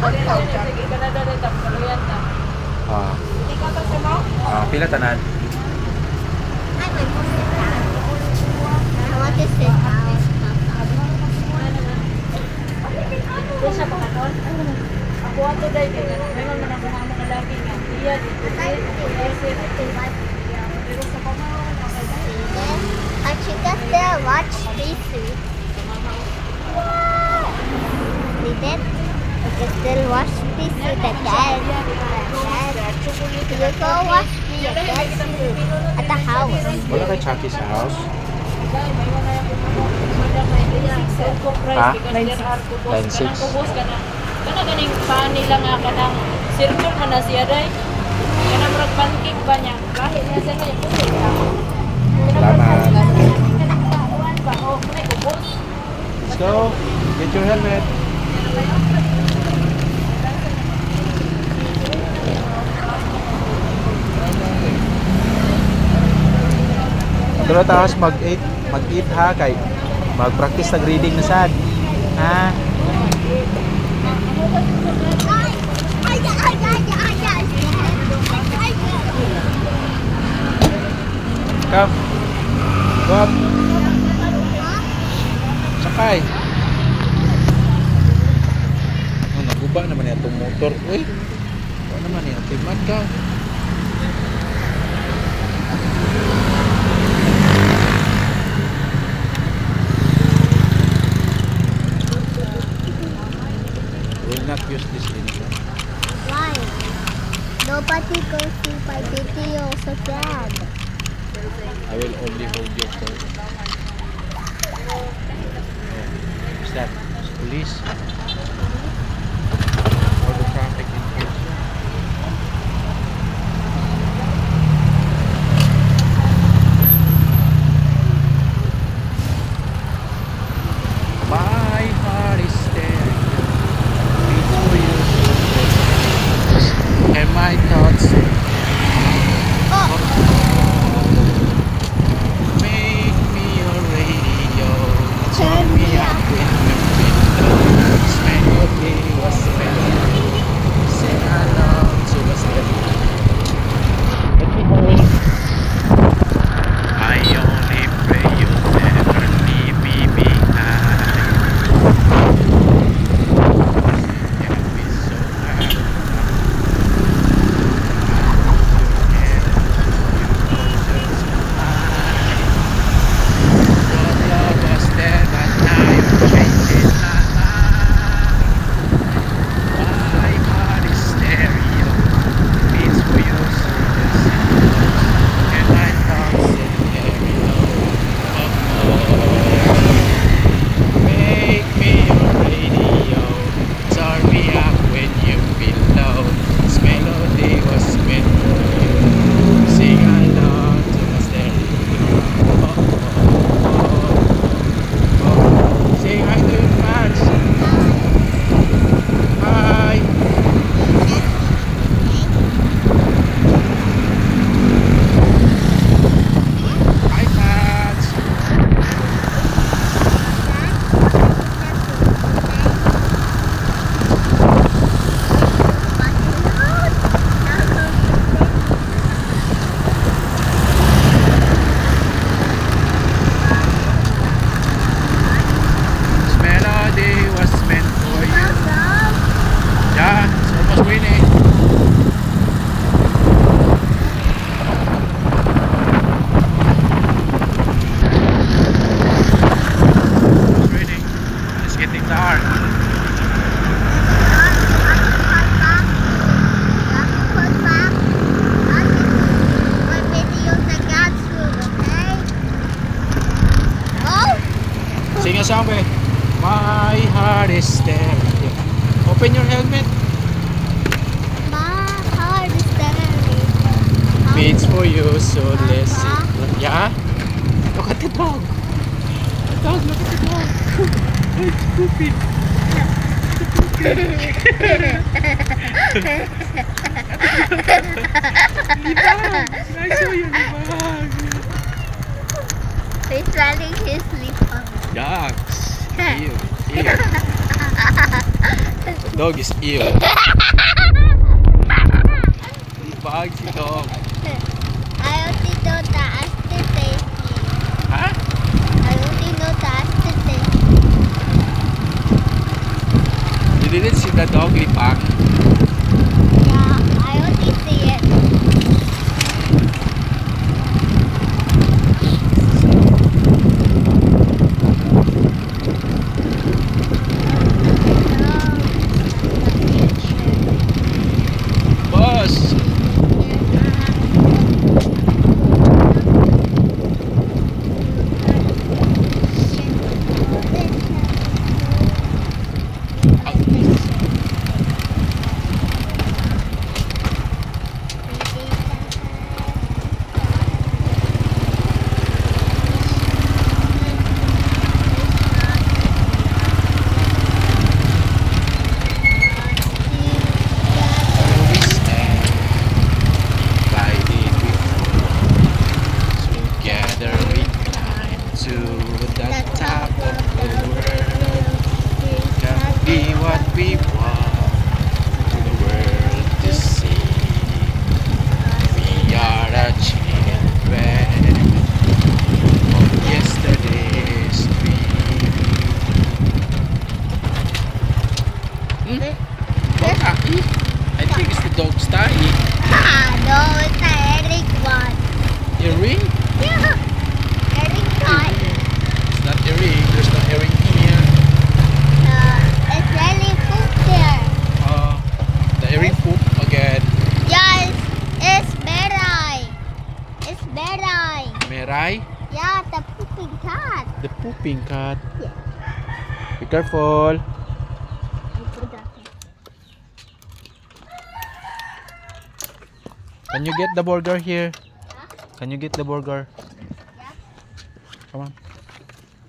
Sige, Canada rin, tapos kaluyan na. Ah, Hindi ka kasi mo? pila tanan. What is it house, Papa? Ito siya pa kanon? Ako ato dahil kay meron man ako mga kalaki nga. Iya, dito. Pero sa pamahawan ako I can still watch TV. We did. I can still watch TV with the dad. You go watch me at the house. Wala kay Chucky sa house. Ha? 9.6. Kana ganing paan nila nga kanang circle man na siya day. Kanang murag pancake ba niya? Kahit niya siya kaya puso ka. Salamat. Kanang pauan ba? O, kunay ubos. Let's go. Get your helmet. Pero tapos mag-eat ha kay mag-practice ng reading na sad. Ha? Come. Go up. Sakay. Oh, naguba naman yan itong motor. Uy. Ano naman yan? Timad ka. Will not use this anymore. Why? Nobody goes to my videos again. I will only hold your phone. What's that? Police? Or the traffic enforcement? My heart is there. Before you, and my thoughts. Make me your radio. Turn me up when you're window. This melody was melody. Sing along to us. Let me hold. I only pray you never leave me behind. You'll be so happy. Make me your radio. Turn me up when you feel low. This melody was meant for you. Sing along to the stereo. Say hi to your fans. Hi. Hi fans. This melody was meant for you. Yeah, it's almost winning. Almost winning. It's getting dark. Sing a song, eh. My heart is there. Open your helmet. Beats for you, so listen. Yeah? Look at the dog. The dog, look at the dog. It's pooping. Libang! Nice yun, libang! He's running his lip on. Yucks! Ew, ew. dog is ill. Bag si dog. Ayaw dito taas tete. Ha? Ayaw dito taas tete. You didn't see the dog lipang? Yeah, ayaw dito yan. Boss! We stand guided with together we climb to the top of the world. Can be what we want to the world to see. We are the children of yesterday's dream. I think it's the dog's tie. No, it's the Eric one. Earring? Yeah. Eric toy. It's not earring. There's no earring here. It's really cool there. The earring poop again. Yes, it's Berai. It's Berai. Meray, Yeah, the pooping cat. the pooping cat. Yeah. Be careful. I forgot it. Can you get the burger here? Can you get the burger? Yeah. Come on.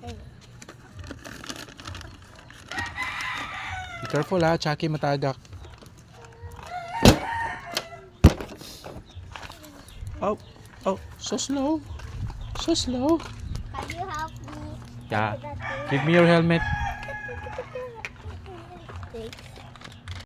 Hey. Be careful ha, Chucky matagak. Oh, oh, so slow. So slow. Can you help me? Yeah. That thing? Give me your helmet. Thanks.